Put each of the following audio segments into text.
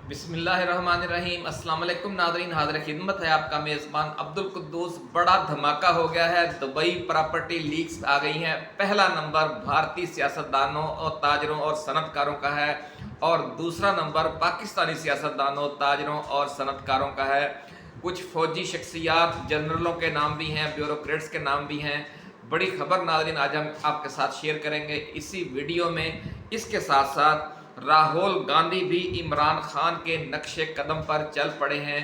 बिस्मिल्लाहिर्रहमानिर्रहीम। अस्सलाम वालेकुम नाज़रीन, हाज़िर खिदमत है आपका मेज़बान अब्दुल कुद्दूस। बड़ा धमाका हो गया है, दुबई प्रॉपर्टी लीक्स आ गई हैं। पहला नंबर भारतीय सियासतदानों और ताजरों और सनतकारों का है और दूसरा नंबर पाकिस्तानी सियासतदानों, ताजरों और सनतकारों का है। कुछ फौजी शख्सियात, जनरलों के नाम भी हैं, ब्यूरोक्रेट्स के नाम भी हैं। बड़ी खबर नाज़रीन आज हम आपके साथ शेयर करेंगे इसी वीडियो में। इसके साथ साथ राहुल गांधी भी इमरान खान के नक्शे कदम पर चल पड़े हैं।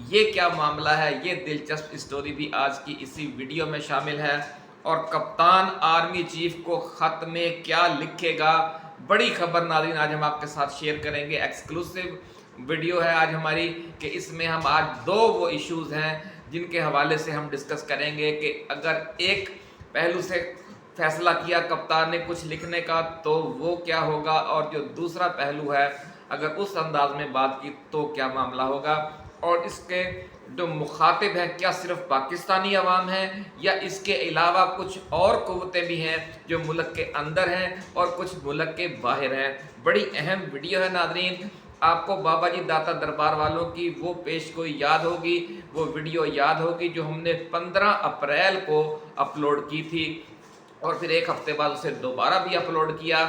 ये क्या मामला है, ये दिलचस्प स्टोरी भी आज की इसी वीडियो में शामिल है। और कप्तान आर्मी चीफ को खत में क्या लिखेगा, बड़ी खबर नाज़रीन आज हम आपके साथ शेयर करेंगे। एक्सक्लूसिव वीडियो है आज हमारी कि इसमें हम आज दो वो इश्यूज़ हैं जिनके हवाले से हम डिस्कस करेंगे कि अगर एक पहलू से फैसला किया कप्तान ने कुछ लिखने का तो वो क्या होगा, और जो दूसरा पहलू है अगर उस अंदाज में बात की तो क्या मामला होगा। और इसके जो मुखातिब हैं क्या सिर्फ पाकिस्तानी अवाम है या इसके अलावा कुछ और क़ुव्वतें भी हैं जो मुल्क के अंदर हैं और कुछ मुल्क के बाहर हैं। बड़ी अहम वीडियो है नाज़रीन। आपको बाबा जी दाता दरबार वालों की वो पेश गोई याद होगी, वो वीडियो याद होगी जो हमने 15 अप्रैल को अपलोड की थी और फिर एक हफ्ते बाद उसे दोबारा भी अपलोड किया।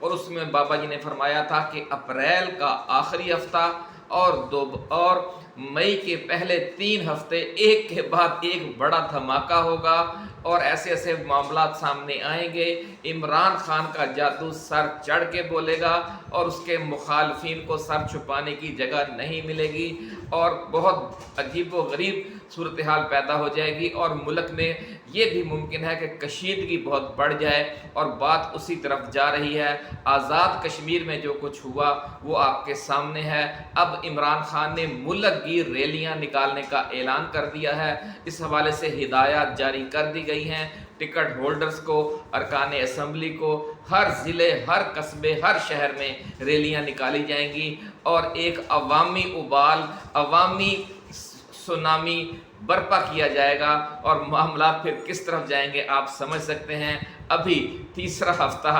और उसमें बाबा जी ने फरमाया था कि अप्रैल का आखिरी हफ्ता और मई के पहले 3 हफ्ते एक के बाद एक बड़ा धमाका होगा और ऐसे ऐसे मामला सामने आएंगे। इमरान खान का जादू सर चढ़ के बोलेगा और उसके मुखालफिन को सर छुपाने की जगह नहीं मिलेगी और बहुत अजीब व गरीब सूरत हाल पैदा हो जाएगी और मुल्क में ये भी मुमकिन है कि कशीदगी बहुत बढ़ जाए और बात उसी तरफ जा रही है। आज़ाद कश्मीर में जो कुछ हुआ वो आपके सामने है। अब इमरान खान ने मुल्क गिर रैलियां निकालने का ऐलान कर दिया है। इस हवाले से हिदायत जारी कर दी गई हैं टिकट होल्डर्स को, अरकान असम्बली को। हर ज़िले, हर कस्बे, हर शहर में रैलियां निकाली जाएंगी और एक अवामी उबाल, अवामी सुनामी बर्पा किया जाएगा और मामला फिर किस तरफ जाएंगे आप समझ सकते हैं। अभी तीसरा हफ्ता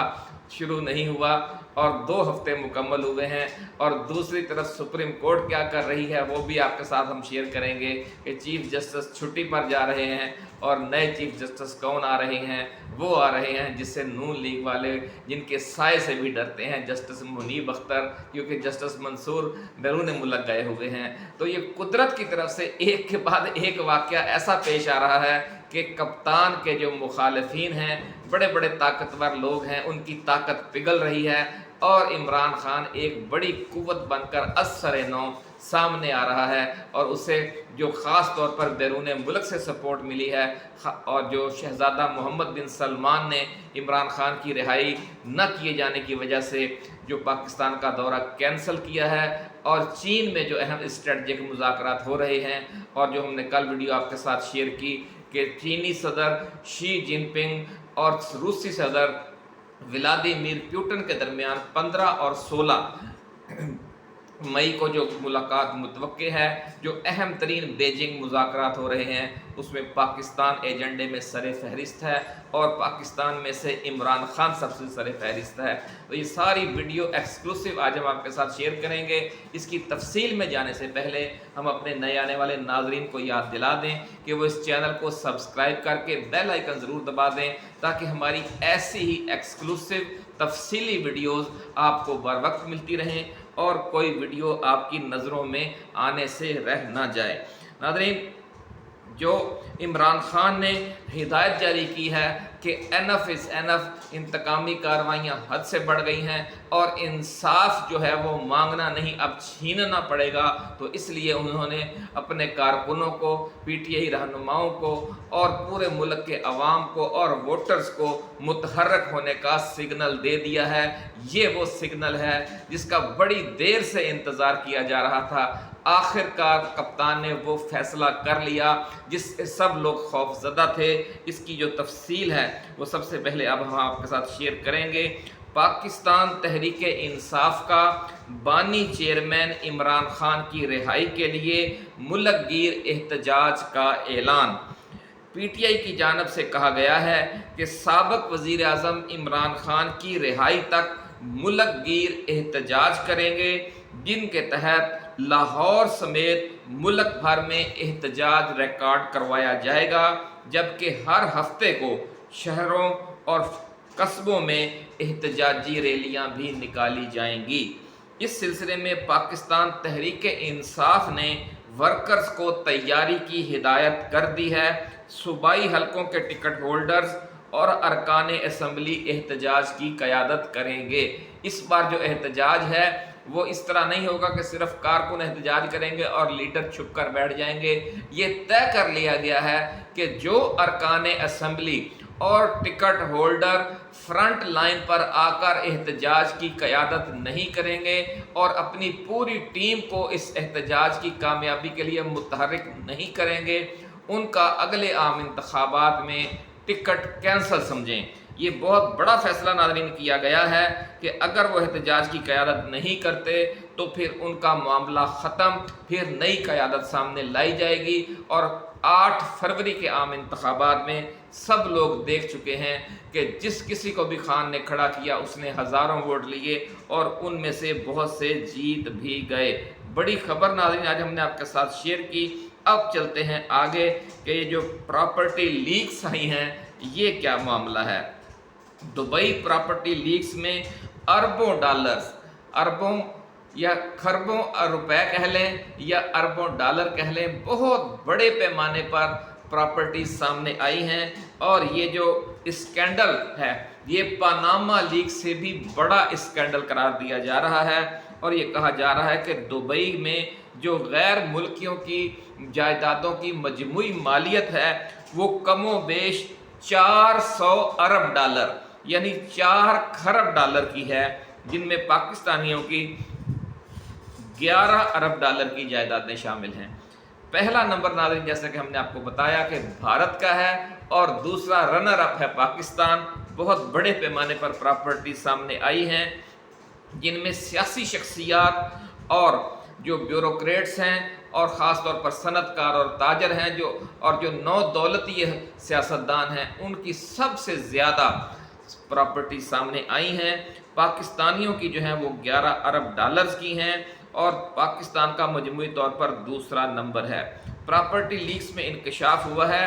शुरू नहीं हुआ और 2 हफ्ते मुकम्मल हुए हैं और दूसरी तरफ सुप्रीम कोर्ट क्या कर रही है वो भी आपके साथ हम शेयर करेंगे कि चीफ जस्टिस छुट्टी पर जा रहे हैं और नए चीफ जस्टिस कौन आ रहे हैं। वो आ रहे हैं जिससे नून लीग वाले जिनके साय से भी डरते हैं, जस्टिस मुनीब अख्तर, क्योंकि जस्टिस मंसूर बैरून मुल्क गए हुए हैं। तो ये कुदरत की तरफ से एक के बाद एक वाक़या ऐसा पेश आ रहा है कि कप्तान के जो मुखालिफिन हैं, बड़े बड़े ताकतवर लोग हैं, उनकी ताकत पिघल रही है और इमरान खान एक बड़ी कुव्वत बनकर असर नौ सामने आ रहा है और उसे जो ख़ास तौर पर बैरून मुल्क से सपोर्ट मिली है और जो शहज़ादा मोहम्मद बिन सलमान ने इमरान खान की रिहाई न किए जाने की वजह से जो पाकिस्तान का दौरा कैंसिल किया है और चीन में जो अहम स्ट्रेटजिक मुज़ाकरात हो रहे हैं और जो हमने कल वीडियो आपके साथ शेयर की कि चीनी सदर शी जिनपिंग और रूसी सदर व्लादिमीर पुतिन के दरमियान 15 और 16 मई को जो मुलाकात मुतवक्के है, जो अहम तरीन बेजिंग मुज़ाकरात हो रहे हैं, उसमें पाकिस्तान एजेंडे में सरे फहरिस्त है और पाकिस्तान में से इमरान खान सबसे सरे फहरिस्त है। तो ये सारी वीडियो एक्सक्लूसिव आज हम आपके साथ शेयर करेंगे। इसकी तफसील में जाने से पहले हम अपने नए आने वाले नाजरीन को याद दिला दें कि वो इस चैनल को सब्सक्राइब करके बेल आइकन ज़रूर दबा दें ताकि हमारी ऐसी ही एक्सक्लूसिव तफसीली वीडियोज़ आपको बर वक्त मिलती रहें और कोई वीडियो आपकी नज़रों में आने से रह ना जाए। नाज़रीन, जो इमरान खान ने हिदायत जारी की है कि एनफ इज़ एनफ, इंतकामी कार्रवाइयाँ हद से बढ़ गई हैं और इंसाफ जो है वो मांगना नहीं अब छीनना पड़ेगा। तो इसलिए उन्होंने अपने कारकुनों को, पीटीआई रहनुमाओं को और पूरे मुल्क के अवाम को और वोटर्स को मुतहर्रक होने का सिग्नल दे दिया है। ये वो सिग्नल है जिसका बड़ी देर से इंतज़ार किया जा रहा था। आखिरकार कप्तान ने वो फैसला कर लिया जिससे सब लोग खौफजदा थे। इसकी जो तफसील है वो सबसे पहले अब हम आपके साथ शेयर करेंगे। पाकिस्तान तहरीक इंसाफ का बानी चेयरमैन इमरान खान की रिहाई के लिए मुल्क गिर एहतजाज का ऐलान। पीटीआई की जानब से कहा गया है कि साबिक वज़ीर आज़म इमरान खान की रिहाई तक मुल्क गिर एहतजाज करेंगे। जिन के तहत लाहौर समेत मुल्क भर में एहतजाज रिकॉर्ड करवाया जाएगा, जबकि हर हफ्ते को शहरों और कस्बों में एहतजाजी रैलियां भी निकाली जाएंगी। इस सिलसिले में पाकिस्तान तहरीक इंसाफ ने वर्कर्स को तैयारी की हिदायत कर दी है। सूबाई हलकों के टिकट होल्डर्स और अरकान असम्बली एहतजाज की क़यादत करेंगे। इस बार जो एहतजाज है वो इस तरह नहीं होगा कि सिर्फ कारकुन एहतजाज करेंगे और लीडर छुप कर बैठ जाएंगे। ये तय कर लिया गया है कि जो अरकान असम्बली और टिकट होल्डर फ्रंट लाइन पर आकर एहतजाज की क़यादत नहीं करेंगे और अपनी पूरी टीम को इस एहतजाज की कामयाबी के लिए मुतहर्रिक नहीं करेंगे, उनका अगले आम इंतखाबात में टिकट कैंसल समझें। ये बहुत बड़ा फैसला नाज़रीन किया गया है कि अगर वो एहतजाज की क़यादत नहीं करते तो फिर उनका मामला ख़त्म, फिर नई क़यादत सामने लाई जाएगी। और 8 फरवरी के आम इंतखाबात में सब लोग देख चुके हैं कि जिस किसी को भी खान ने खड़ा किया उसने हज़ारों वोट लिए और उनमें से बहुत से जीत भी गए। बड़ी खबर नाज़रीन आज हमने आपके साथ शेयर की। अब चलते हैं आगे कि ये जो प्रॉपर्टी लीक्स आई हैं ये क्या मामला है। दुबई प्रॉपर्टी लीक्स में अरबों डॉलर्स, अरबों या खरबों रुपए कह लें या अरबों डॉलर कह लें, बहुत बड़े पैमाने पर प्रॉपर्टी सामने आई हैं। और ये जो स्कैंडल है ये पनामा लीक से भी बड़ा स्कैंडल करार दिया जा रहा है। और ये कहा जा रहा है कि दुबई में जो गैर मुल्कियों की जायदादों की मजमूई मालियत है वो कमो बेश 400 अरब डॉलर यानी 4 खरब डॉलर की है, जिनमें पाकिस्तानियों की 11 अरब डॉलर की जायदादें शामिल हैं। पहला नंबर नाज़रीन जैसे कि हमने आपको बताया कि भारत का है और दूसरा रनर अप है पाकिस्तान। बहुत बड़े पैमाने पर प्रॉपर्टी सामने आई हैं जिनमें सियासी शख्सियात और जो ब्यूरोक्रेट्स हैं और ख़ास तौर पर सनतकार और ताजर हैं जो नौ दौलती सियासतदान हैं, उनकी सबसे ज़्यादा प्रॉपर्टी सामने आई हैं। पाकिस्तानियों की जो है वो 11 अरब डॉलर्स की हैं और पाकिस्तान का मजमूई तौर पर दूसरा नंबर है। प्रॉपर्टी लीक्स में इंकशाफ हुआ है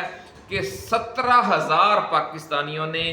कि 17,000 पाकिस्तानियों ने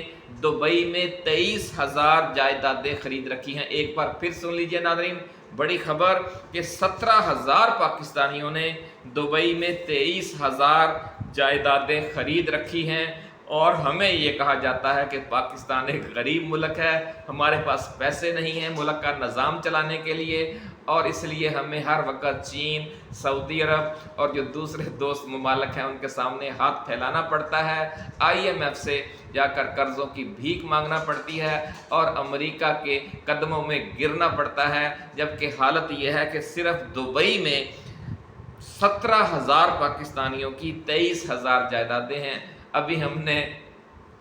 दुबई में 23,000 जायदादें खरीद रखी हैं। एक बार फिर सुन लीजिए नाज़रीन, बड़ी खबर कि 17,000 पाकिस्तानियों ने दुबई में 23,000 जायदादें खरीद रखी हैं। और हमें ये कहा जाता है कि पाकिस्तान एक गरीब मुल्क है, हमारे पास पैसे नहीं हैं मुल्क का निज़ाम चलाने के लिए, और इसलिए हमें हर वक्त चीन, सऊदी अरब और जो दूसरे दोस्त ममालिक हैं उनके सामने हाथ फैलाना पड़ता है, IMF से जाकर कर्ज़ों की भीख मांगना पड़ती है और अमेरिका के कदमों में गिरना पड़ता है। जबकि हालत यह है कि सिर्फ दुबई में 17,000 पाकिस्तानियों की 23,000 जायदादें हैं। अभी हमने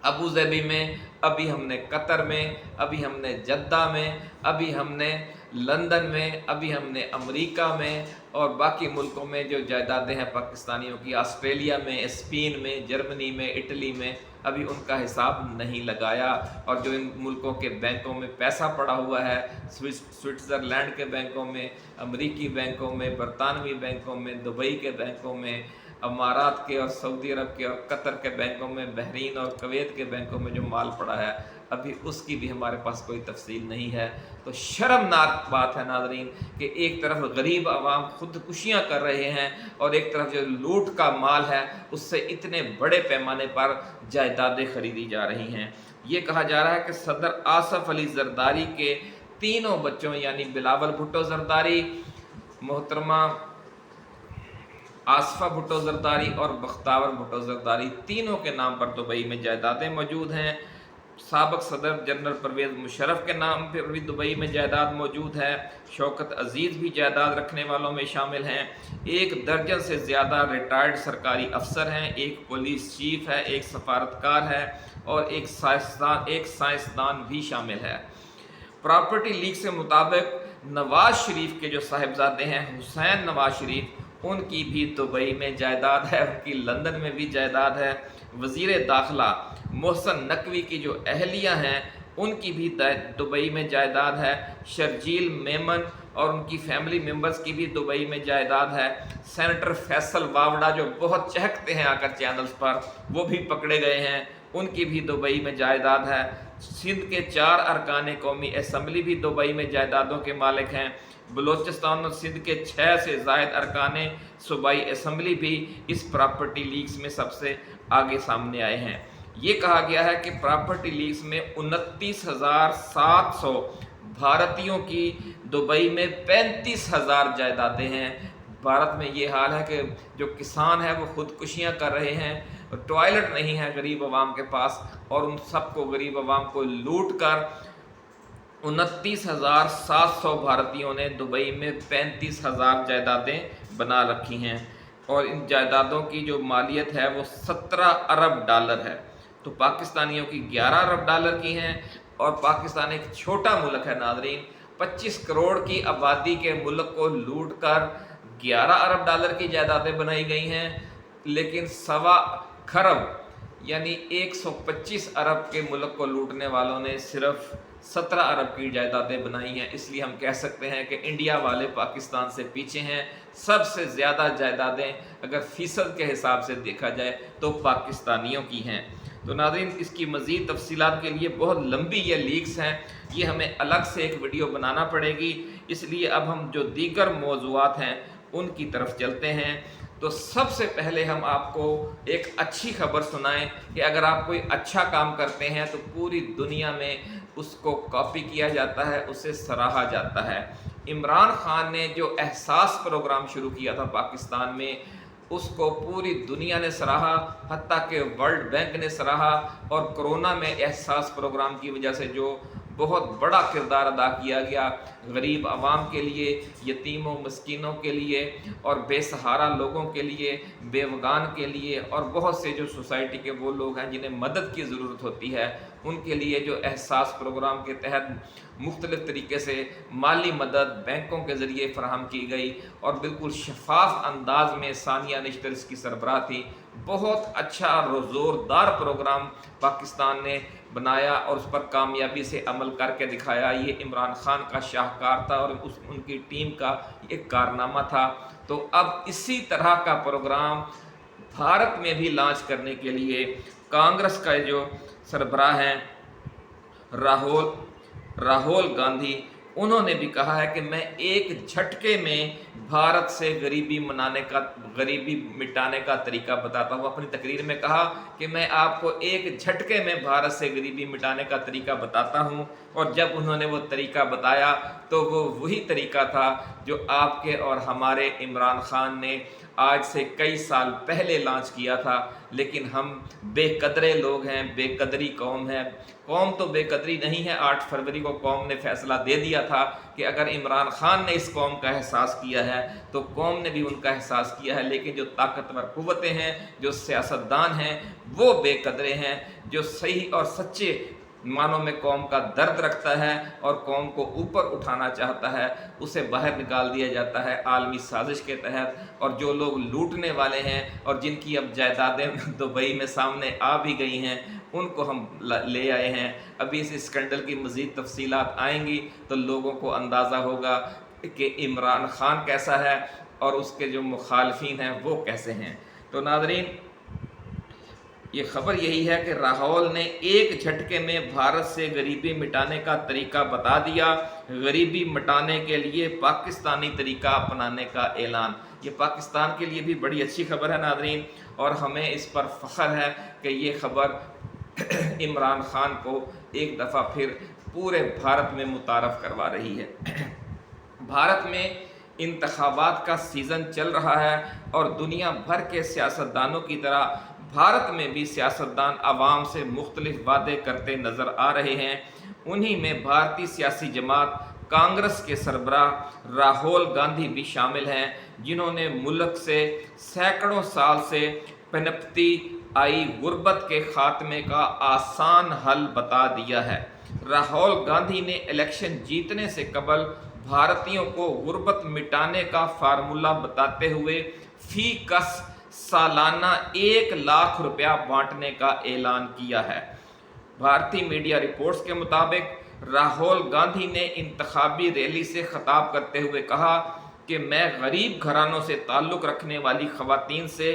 अबू धाबी में, अभी हमने कतर में, अभी हमने जद्दा में, अभी हमने लंदन में, अभी हमने अमेरिका में और बाकी मुल्कों में जो जायदादें हैं पाकिस्तानियों की, ऑस्ट्रेलिया में, स्पेन में, जर्मनी में, इटली में, अभी उनका हिसाब नहीं लगाया। और जो इन मुल्कों के बैंकों में पैसा पड़ा हुआ है, स्विट्ज़रलैंड के बैंकों में, अमेरिकी बैंकों में, बरतानवी बैंकों में, दुबई के बैंकों में, अमारात के और सऊदी अरब के और कतर के बैंकों में, बहरीन और कुवैत के बैंकों में जो माल पड़ा है अभी उसकी भी हमारे पास कोई तफसील नहीं है। तो शर्मनाक बात है नाज़रीन कि एक तरफ गरीब आवाम खुदकुशियाँ कर रहे हैं और एक तरफ जो लूट का माल है उससे इतने बड़े पैमाने पर जायदादें खरीदी जा रही हैं। ये कहा जा रहा है कि सदर आसफ अली जरदारी के तीनों बच्चों यानी बिलावल भुट्टो जरदारी, मोहतरमा आसफा भुट्टो जरदारी और बख्तावर भुट्टो जरदारी, तीनों के नाम पर दुबई में जायदादें मौजूद हैं। साबिक सदर जनरल परवेज़ मुशर्रफ के नाम पर भी दुबई में जायदाद मौजूद है। शौकत अजीज़ भी जायदाद रखने वालों में शामिल हैं। 1 दर्जन से ज़्यादा रिटायर्ड सरकारी अफसर हैं, एक पुलिस चीफ है, एक सफारतकार है और एक साइंसदान भी शामिल है। प्रॉपर्टी लीक से मुताबिक नवाज शरीफ के जो साहिबजादे हैं हुसैन नवाज शरीफ, उनकी भी दुबई में जायदाद है, उनकी लंदन में भी जायदाद है। वज़ीर दाखिला मोहसन नकवी की जो अहलिया हैं उनकी भी दुबई में जायदाद है। शर्जील मेमन और उनकी फैमिली मेम्बर्स की भी दुबई में जायदाद है। सेनेटर फैसल वावड़ा जो बहुत चहकते हैं आकर चैनल्स पर, वो भी पकड़े गए हैं, उनकी भी दुबई में जायदाद है। सिंध के 4 अरकान कौमी असम्बली भी दुबई में जायदादों के मालिक हैं। बलूचिस्तान और सिंध के 6 से ज़ायद अरकान सूबाई असम्बली भी इस प्रॉपर्टी लीक्स में सबसे आगे सामने आए हैं। ये कहा गया है कि प्रॉपर्टी लीक्स में 29,700 भारतीयों की दुबई में 35,000 जायदादें हैं। भारत में ये हाल है कि जो किसान है वो खुदकुशियाँ कर रहे हैं, टॉयलेट नहीं है गरीब आवाम के पास, और उन सबको गरीब आवाम को लूट कर 29,700 भारतीयों ने दुबई में 35,000 जायदादें बना रखी हैं। और इन जायदादों की जो मालियत है वो 17 अरब डॉलर है। तो पाकिस्तानियों की 11 अरब डॉलर की हैं, और पाकिस्तान एक छोटा मुल्क है नाज़रीन, 25 करोड़ की आबादी के मुल्क को लूट कर 11 अरब डॉलर की जायदादें बनाई गई हैं, लेकिन 1.25 खरब यानी 125 अरब के मुल्क को लूटने वालों ने सिर्फ 17 अरब की जायदादें बनाई हैं। इसलिए हम कह सकते हैं कि इंडिया वाले पाकिस्तान से पीछे हैं। सबसे ज़्यादा जायदादें अगर फ़ीसद के हिसाब से देखा जाए तो पाकिस्तानियों की हैं। तो नाज़रीन, इसकी मज़ीद तफसीलात के लिए बहुत लंबी ये लीक्स हैं, ये हमें अलग से एक वीडियो बनाना पड़ेगी। इसलिए अब हम जो दीगर मौज़ूआत हैं उनकी तरफ चलते हैं। तो सबसे पहले हम आपको एक अच्छी खबर सुनाएं कि अगर आप कोई अच्छा काम करते हैं तो पूरी दुनिया में उसको कॉपी किया जाता है, उसे सराहा जाता है। इमरान खान ने जो एहसास प्रोग्राम शुरू किया था पाकिस्तान में, उसको पूरी दुनिया ने सराहा, हत्ता कि वर्ल्ड बैंक ने सराहा। और कोरोना में एहसास प्रोग्राम की वजह से जो बहुत बड़ा किरदार अदा किया गया गरीब आवाम के लिए, यतीमों मस्कीनों के लिए, और बेसहारा लोगों के लिए, बेवगान के लिए, और बहुत से जो सोसाइटी के वो लोग हैं जिन्हें मदद की ज़रूरत होती है, उनके लिए जो एहसास प्रोग्राम के तहत मुख्तलिफ़ तरीके से माली मदद बैंकों के ज़रिए फ़राहम की गई, और बिल्कुल शफाफ अंदाज में सानिया निश्तर इसकी सरबराह थी। बहुत अच्छा और ज़ोरदार प्रोग्राम पाकिस्तान ने बनाया और उस पर कामयाबी से अमल करके दिखाया। ये इमरान खान का शाहकार था और उनकी टीम का एक कारनामा था। तो अब इसी तरह का प्रोग्राम भारत में भी लॉन्च करने के लिए कांग्रेस का जो सरबराह हैं राहुल गांधी, उन्होंने भी कहा है कि मैं एक झटके में भारत से गरीबी मिटाने का तरीका बताता हूँ। अपनी तकरीर में कहा कि मैं आपको एक झटके में भारत से गरीबी मिटाने का तरीका बताता हूँ। और जब उन्होंने वो तरीका बताया तो वो वही तरीका था जो आपके और हमारे इमरान खान ने आज से कई साल पहले लॉन्च किया था। लेकिन हम बेकदरे लोग हैं, बेकदरी कौम है। कौम तो बेकदरी नहीं है। 8 फरवरी को कौम ने फैसला दे दिया था कि अगर इमरान खान ने इस कौम का एहसास किया है तो कौम ने भी उनका एहसास किया है। लेकिन जो ताकतवर कुव्वतें हैं, जो सियासतदान हैं, वो बेकदरे हैं। जो सही और सच्चे मानों में कौम का दर्द रखता है और कौम को ऊपर उठाना चाहता है, उसे बाहर निकाल दिया जाता है आलमी साजिश के तहत। और जो लोग लूटने वाले हैं और जिनकी अब जायदादें दुबई में सामने आ भी गई हैं, उनको हम ले आए हैं। अभी इस स्कैंडल की मज़ीद तफसीलात आएंगी तो लोगों को अंदाज़ा होगा कि इमरान खान कैसा है और उसके जो मुखालफिन हैं वो कैसे हैं। तो नाज़रीन, ये खबर यही है कि राहुल ने एक झटके में भारत से गरीबी मिटाने का तरीका बता दिया। गरीबी मिटाने के लिए पाकिस्तानी तरीका अपनाने का ऐलान। ये पाकिस्तान के लिए भी बड़ी अच्छी खबर है नाज़रीन, और हमें इस पर फ़ख्र है कि ये खबर इमरान खान को एक दफ़ा फिर पूरे भारत में मुतारफ़ करवा रही है। भारत में इंतखाबात का सीज़न चल रहा है और दुनिया भर के सियासतदानों की तरह भारत में भी सियासतदान आवाम से मुख्तलिफ वादे करते नज़र आ रहे हैं। उन्हीं में भारतीय सियासी जमात कांग्रेस के सरबराह राहुल गांधी भी शामिल हैं, जिन्होंने मुल्क से सैकड़ों साल से पनपती आई गुर्बत के खात्मे का आसान हल बता दिया है। राहुल गांधी ने इलेक्शन जीतने से कबल भारतीयों को गुर्बत मिटाने का फार्मूला बताते हुए फी कस सालाना 1 लाख रुपया बांटने का ऐलान किया है। भारतीय मीडिया रिपोर्ट्स के मुताबिक राहुल गांधी ने इंतखाबी रैली से खिताब करते हुए कहा कि मैं गरीब घरानों से ताल्लुक़ रखने वाली ख़वातीन से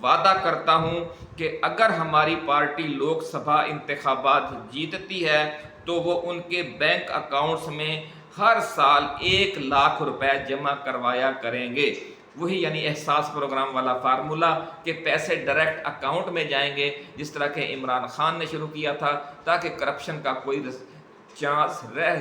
वादा करता हूँ कि अगर हमारी पार्टी लोकसभा इंतखाबात जीतती है तो वो उनके बैंक अकाउंट्स में हर साल 1 लाख रुपए जमा करवाया करेंगे। वही यानी एहसास प्रोग्राम वाला फार्मूला कि पैसे डायरेक्ट अकाउंट में जाएंगे, जिस तरह के इमरान खान ने शुरू किया था, ताकि करप्शन का कोई चांस रह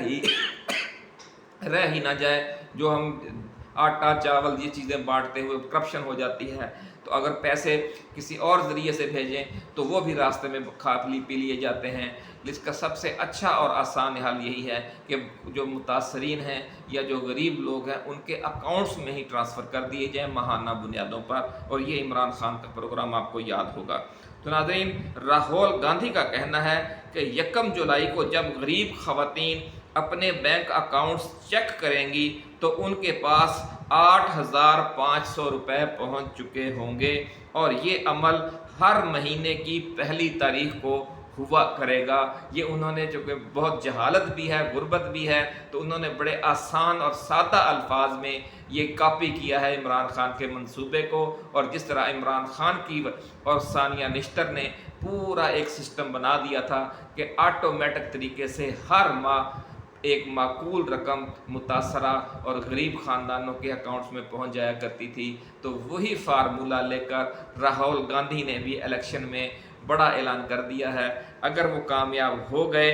ही ना जाए। जो हम आटा चावल ये चीज़ें बांटते हुए करप्शन हो जाती है, तो अगर पैसे किसी और ज़रिए से भेजें तो वो भी रास्ते में खा पी लिए जाते हैं। इसका सबसे अच्छा और आसान हल यही है कि जो मुतासरीन हैं या जो गरीब लोग हैं उनके अकाउंट्स में ही ट्रांसफ़र कर दिए जाएँ माहाना बुनियादों पर, और ये इमरान खान का प्रोग्राम आपको याद होगा। तो नाज़रीन, राहुल गांधी का कहना है कि 1 जुलाई को जब गरीब ख़वातीन अपने बैंक अकाउंट्स चेक करेंगी तो उनके पास 8,500 रुपये पहुँच चुके होंगे, और ये अमल हर महीने की पहली तारीख को हुआ करेगा। ये उन्होंने, जो कि बहुत जहालत भी है, गुर्बत भी है, तो उन्होंने बड़े आसान और सादा अल्फाज में ये कॉपी किया है इमरान खान के मंसूबे को। और जिस तरह इमरान खान की और सानिया निश्तर ने पूरा एक सिस्टम बना दिया था कि ऑटोमेटिक तरीके से हर माह एक माकूल रकम मुतासरा और गरीब ख़ानदानों के अकाउंट्स में पहुंच जाया करती थी, तो वही फार्मूला लेकर राहुल गांधी ने भी इलेक्शन में बड़ा ऐलान कर दिया है। अगर वो कामयाब हो गए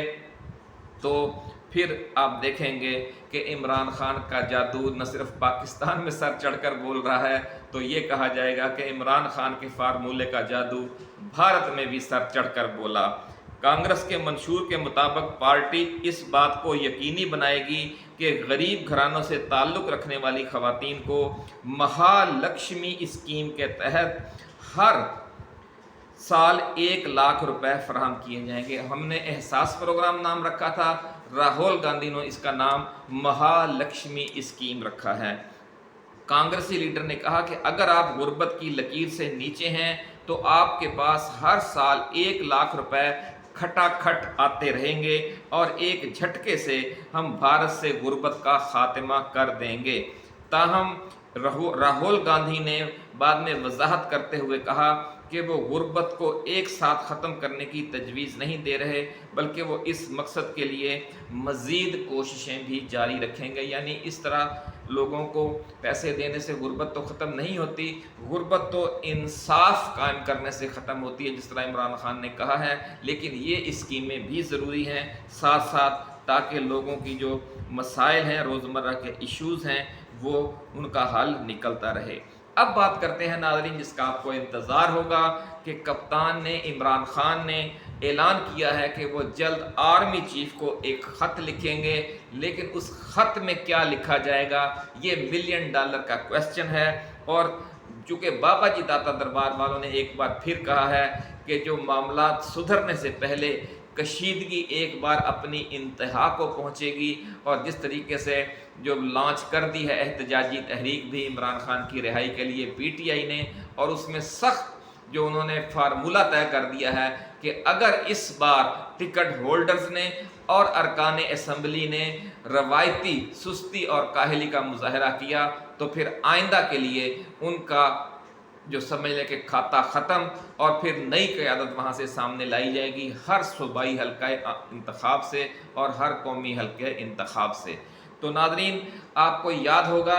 तो फिर आप देखेंगे कि इमरान खान का जादू न सिर्फ पाकिस्तान में सर चढ़कर बोल रहा है, तो ये कहा जाएगा कि इमरान खान के फार्मूले का जादू भारत में भी सर चढ़कर बोला। कांग्रेस के मंशूर के मुताबिक पार्टी इस बात को यकीनी बनाएगी कि गरीब घरानों से ताल्लुक़ रखने वाली ख़वातीन को महालक्ष्मी स्कीम के तहत हर साल 1 लाख रुपए फराहम किए जाएंगे। हमने एहसास प्रोग्राम नाम रखा था, राहुल गांधी ने इसका नाम महालक्ष्मी स्कीम रखा है। कांग्रेसी लीडर ने कहा कि अगर आप गुर्बत की लकीर से नीचे हैं तो आपके पास हर साल 1 लाख रुपए खटाखट आते रहेंगे और एक झटके से हम भारत से गुर्बत का खात्मा कर देंगे। ताहम राहुल गांधी ने बाद में वजाहत करते हुए कहा कि वो गुर्बत को एक साथ ख़त्म करने की तजवीज़ नहीं दे रहे, बल्कि वो इस मकसद के लिए मज़ीद कोशिशें भी जारी रखेंगे। यानी इस तरह लोगों को पैसे देने से गुर्बत तो ख़त्म नहीं होती, गुर्बत तो इंसाफ कायम करने से ख़त्म होती है, जिस तरह इमरान खान ने कहा है। लेकिन ये स्कीमें भी ज़रूरी हैं साथ साथ, ताकि लोगों की जो मसाइल हैं, रोज़मर्रा के इश्यूज़ हैं, वो उनका हल निकलता रहे। अब बात करते हैं नाज़रीन, जिसका आपको इंतज़ार होगा कि कप्तान ने, इमरान खान ने ऐलान किया है कि वो जल्द आर्मी चीफ को एक ख़त लिखेंगे। लेकिन उस ख़त में क्या लिखा जाएगा, ये $1 मिलियन का क्वेश्चन है। और चूँकि बाबा जी दाता दरबार वालों ने एक बार फिर कहा है कि जो मामला सुधरने से पहले कशीदगी एक बार अपनी इंतहा को पहुंचेगी, और जिस तरीके से जो लॉन्च कर दी है एहतजाजी तहरीक भी इमरान खान की रिहाई के लिए पीटीआई ने, और उसमें सख्त जो उन्होंने फार्मूला तय कर दिया है कि अगर इस बार टिकट होल्डर्स ने और अरकान असम्बली ने रवायती सुस्ती और काहली का मुजाहरा किया तो फिर आइंदा के लिए उनका जो समझ लें कि खाता ख़त्म, और फिर नई क़यादत वहाँ से सामने लाई जाएगी, हर सूबाई हल्का इंतखाब से और हर कौमी हल्के इंतखाब से। तो नाज़रीन, आपको याद होगा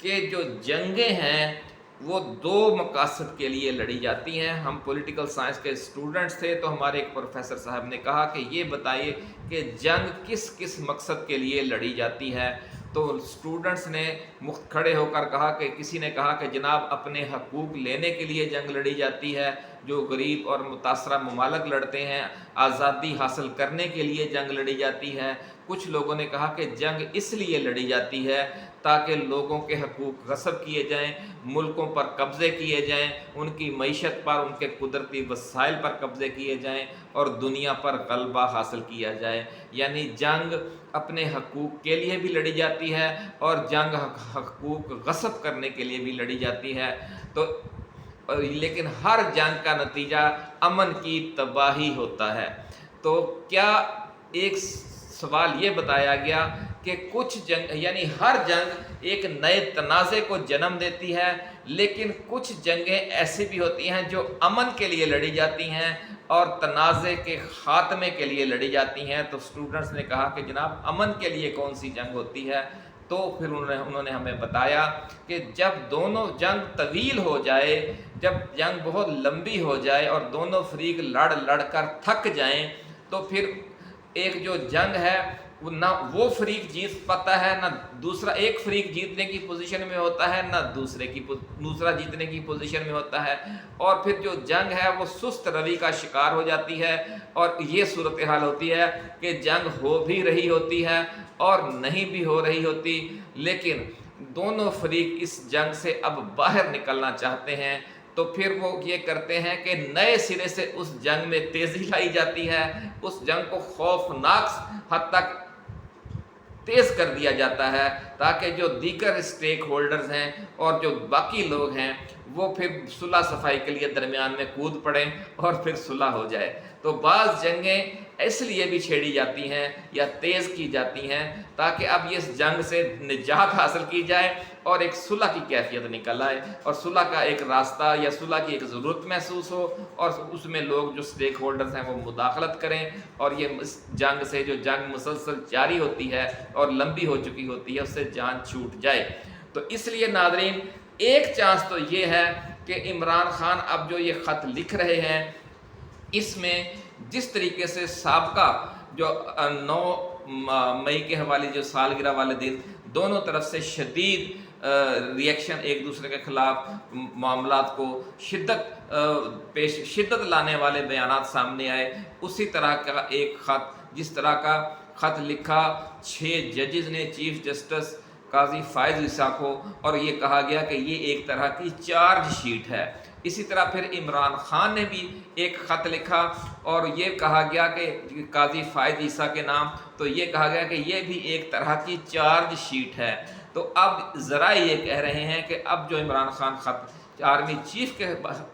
कि जो जंगें हैं वो 2 मकासद के लिए लड़ी जाती हैं। हम पॉलिटिकल साइंस के स्टूडेंट्स थे, तो हमारे एक प्रोफेसर साहब ने कहा कि ये बताइए कि जंग किस किस मकसद के लिए लड़ी जाती है। तो स्टूडेंट्स ने मुख्त खड़े होकर कहा कि किसी ने कहा कि जनाब अपने हकूक़ लेने के लिए जंग लड़ी जाती है, जो गरीब और मुतासरा ममालिक लड़ते हैं, आज़ादी हासिल करने के लिए जंग लड़ी जाती है। कुछ लोगों ने कहा कि जंग इसलिए लड़ी जाती है ताकि लोगों के हकूक़ गस्ब किए जाएं, मुल्कों पर कब्ज़े किए जाएं, उनकी मईशत पर, उनके कुदरती वसाइल पर कब्ज़े किए जाएं और दुनिया पर गलबा हासिल किया जाए। यानी जंग अपने हकूक़ के लिए भी लड़ी जाती है और जंग हकूक़ गस्ब करने के लिए भी लड़ी जाती है। तो लेकिन हर जंग का नतीजा अमन की तबाही होता है। तो क्या एक सवाल ये बताया गया कि कुछ जंग यानी हर जंग एक नए तनाज़े को जन्म देती है, लेकिन कुछ जंगें ऐसी भी होती हैं जो अमन के लिए लड़ी जाती हैं और तनाज़े के ख़ात्मे के लिए लड़ी जाती हैं। तो स्टूडेंट्स ने कहा कि जनाब अमन के लिए कौन सी जंग होती है? तो फिर उन्होंने हमें बताया कि जब दोनों जंग तवील हो जाए, जब जंग बहुत लंबी हो जाए और दोनों फरीक लड़ लड़ कर थक जाएं, तो फिर एक जो जंग है ना वो फरीक जीत पाता है, ना दूसरा, एक फरीक जीतने की पोजीशन में होता है, ना दूसरा जीतने की पोजीशन में होता है, और फिर जो जंग है वो सुस्त रवि का शिकार हो जाती है। और ये सूरत हाल होती है कि जंग हो भी रही होती है और नहीं भी हो रही होती, लेकिन दोनों फरीक इस जंग से अब बाहर निकलना चाहते हैं। तो फिर वो ये करते हैं कि नए सिरे से उस जंग में तेज़ी लाई जाती है, उस जंग को खौफनाक हद तक तेज़ कर दिया जाता है, ताकि जो दीगर स्टेक होल्डर्स हैं और जो बाकी लोग हैं वो फिर सुलह सफाई के लिए दरमियान में कूद पड़ें और फिर सुलह हो जाए। तो बाज़ जंगें इसलिए भी छेड़ी जाती हैं या तेज़ की जाती हैं ताकि अब ये इस जंग से निजात हासिल की जाए और एक सुलह की कैफियत निकल आए और सुलह का एक रास्ता या सुलह की एक ज़रूरत महसूस हो और उसमें लोग जो स्टेक होल्डर्स हैं वो मुदाखलत करें और ये इस जंग से, जो जंग मुसलसल जारी होती है और लंबी हो चुकी होती है, उससे जान छूट जाए। तो इसलिए नाज़रीन एक चांस तो ये है कि इमरान खान अब जो ये ख़त लिख रहे हैं इसमें जिस तरीके से साबका जो 9 मई के हवाले जो सालगिरह वाले दिन दोनों तरफ से शदीद रिएक्शन एक दूसरे के ख़िलाफ़ मामलात को शिद्दत लाने वाले बयानात सामने आए, उसी तरह का एक ख़त, जिस तरह का ख़त लिखा 6 जजेस ने चीफ जस्टिस काजी फ़ायज़ ईसा को, और ये कहा गया कि ये एक तरह की चार्ज शीट है। इसी तरह फिर इमरान खान ने भी एक ख़त लिखा और ये कहा गया कि काजी फ़ायज़ ईसा के नाम, तो ये कहा गया कि ये भी एक तरह की चार्ज शीट है। तो अब ज़रा ये कह रहे हैं कि अब जो इमरान खान ख़त आर्मी चीफ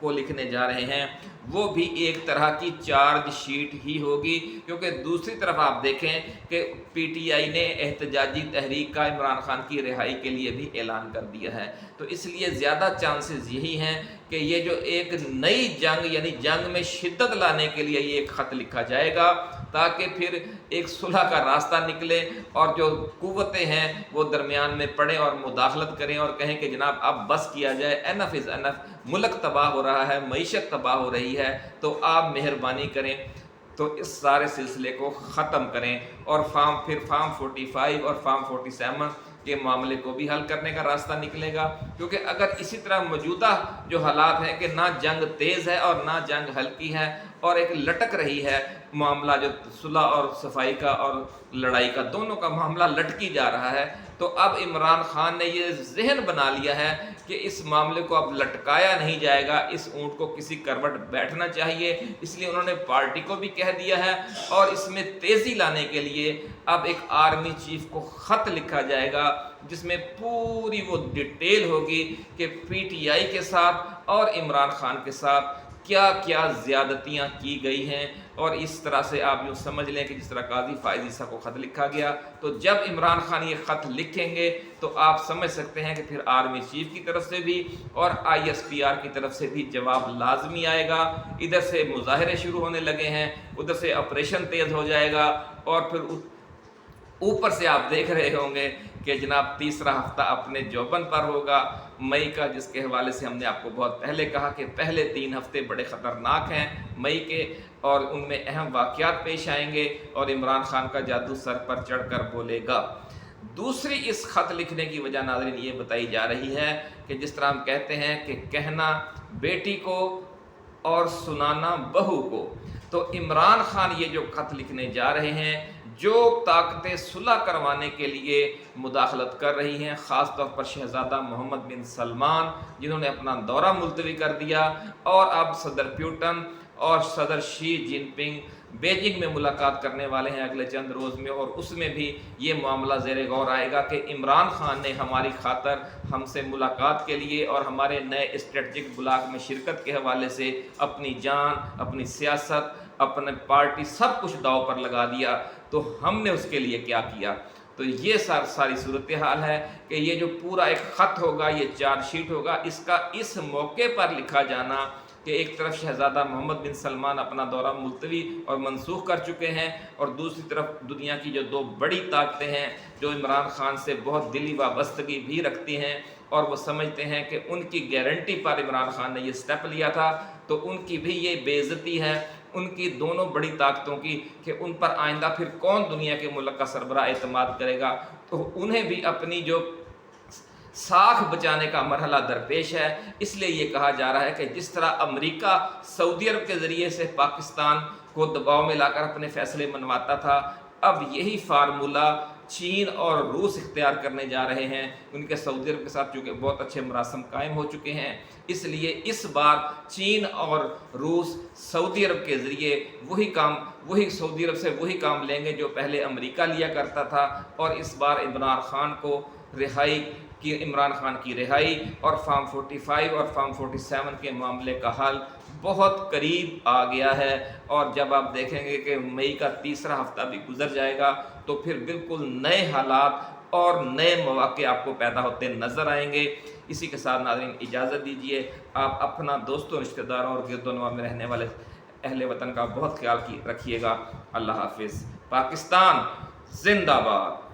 को लिखने जा रहे हैं वो भी एक तरह की चार्ज शीट ही होगी, क्योंकि दूसरी तरफ आप देखें कि पीटीआई ने एहतजाजी तहरीक का इमरान खान की रिहाई के लिए भी ऐलान कर दिया है। तो इसलिए ज़्यादा चांसेस यही हैं कि ये जो एक नई जंग यानी जंग में शिद्दत लाने के लिए ये एक ख़त लिखा जाएगा ताकि फिर एक सुलह का रास्ता निकले और जो कुव्वतें हैं वो दरमियान में पड़ें और मुदाखलत करें और कहें कि जनाब अब बस किया जाए, एनफ इज़ एनफ, मुल्क तबाह हो रहा है, मईशत तबाह हो रही है, तो आप मेहरबानी करें तो इस सारे सिलसिले को ख़त्म करें और फार्म 45 और फार्म 47 के मामले को भी हल करने का रास्ता निकलेगा। क्योंकि अगर इसी तरह मौजूदा जो हालात हैं कि ना जंग तेज़ है और ना जंग हल्की है और एक लटक रही है मामला, जो सुलह और सफाई का और लड़ाई का दोनों का मामला लटकी जा रहा है, तो अब इमरान खान ने ये जहन बना लिया है कि इस मामले को अब लटकाया नहीं जाएगा, इस ऊँट को किसी करवट बैठना चाहिए। इसलिए उन्होंने पार्टी को भी कह दिया है और इसमें तेज़ी लाने के लिए अब एक आर्मी चीफ को ख़त लिखा जाएगा जिसमें पूरी वो डिटेल होगी कि पीटीआई के साथ और इमरान खान के साथ क्या क्या ज़्यादतियाँ की गई हैं। और इस तरह से आप यूँ समझ लें कि जिस तरह काजी फ़ायज़ ईसा को ख़त लिखा गया, तो जब इमरान खान ये ख़त लिखेंगे तो आप समझ सकते हैं कि फिर आर्मी चीफ की तरफ से भी और ISPR की तरफ से भी जवाब लाजमी आएगा। इधर से मुजाहरे शुरू होने लगे हैं, उधर से ऑपरेशन तेज़ हो जाएगा और फिर ऊपर से आप देख रहे होंगे कि जनाब तीसरा हफ्ता अपने जोबन पर होगा मई का, जिसके हवाले से हमने आपको बहुत पहले कहा कि पहले 3 हफ्ते बड़े ख़तरनाक हैं मई के और उनमें अहम वाक़यात पेश आएंगे और इमरान खान का जादू सर पर चढ़कर बोलेगा। दूसरी इस ख़त लिखने की वजह नाज़रीन ये बताई जा रही है कि जिस तरह हम कहते हैं कि कहना बेटी को और सुनाना बहू को, तो इमरान खान ये जो ख़त लिखने जा रहे हैं, जो ताकतें सुलह करवाने के लिए मुदाखलत कर रही हैं, ख़ास तौर पर शहज़ादा मोहम्मद बिन सलमान जिन्होंने अपना दौरा मुलतवी कर दिया और अब सदर प्यूटन और सदर शी जिनपिंग बीजिंग में मुलाकात करने वाले हैं अगले चंद रोज़ में, और उसमें भी ये मामला ज़ेर गौर आएगा कि इमरान खान ने हमारी खातर हमसे मुलाकात के लिए और हमारे नए स्ट्रेटजिक ब्लॉक में शिरकत के हवाले से अपनी जान, अपनी सियासत, अपने पार्टी सब कुछ दाव पर लगा दिया। تو ہم نے اس کے لیے کیا کیا۔ تو یہ ساری صورتحال ہے کہ یہ جو پورا ایک خط ہوگا، یہ چارج شیٹ ہوگا، اس کا اس موقع پر لکھا جانا کہ ایک طرف شہزادہ محمد بن سلمان اپنا دورہ ملتوی اور منسوخ کر چکے ہیں، اور دوسری طرف دنیا کی جو دو بڑی طاقتیں ہیں جو عمران خان سے بہت دلی وابستگی بھی رکھتی ہیں اور وہ سمجھتے ہیں کہ ان کی گارنٹی پر عمران خان نے یہ سٹیپ لیا تھا، تو ان کی بھی یہ بے عزتی ہے، ان کی دونوں بڑی طاقتوں کی، کہ ان پر آئندہ پھر کون دنیا کے ملک کا سربراہ اعتماد کرے گا۔ تو انہیں بھی اپنی جو ساکھ بچانے کا مرحلہ درپیش ہے۔ اس لیے یہ کہا جا رہا ہے کہ جس طرح امریکہ سعودی عرب کے ذریعے سے پاکستان کو دباؤ میں لا کر اپنے فیصلے منواتا تھا، اب یہی فارمولہ چین اور روس اختیار کرنے جا رہے ہیں۔ ان کے سعودی عرب کے ساتھ چونکہ بہت اچھے مراسم قائم ہو چکے ہیں، اس لیے اس بار چین اور روس سعودی عرب کے ذریعے وہی سعودی عرب سے وہی کام لیں گے جو پہلے امریکہ لیا کرتا تھا، اور اس بار عمران خان کی رہائی اور فارم 45 اور فارم 47 کے معاملے کا حل بہت قریب آ گیا ہے۔ اور جب آپ دیکھیں گے کہ مئی کا تیسرا ہفتہ بھی گزر جائے گا تو پھر بالکل نئے حالات اور نئے مواقع آپ کو پیدا ہوتے نظر آئیں گے۔ اسی کے ساتھ ناظرین اجازت دیجیے، آپ اپنا دوستوں، رشتہ داروں اور گرد و نواح میں رہنے والے اہل وطن کا بہت خیال رکھیے گا۔ اللہ حافظ۔ پاکستان زندہ باد۔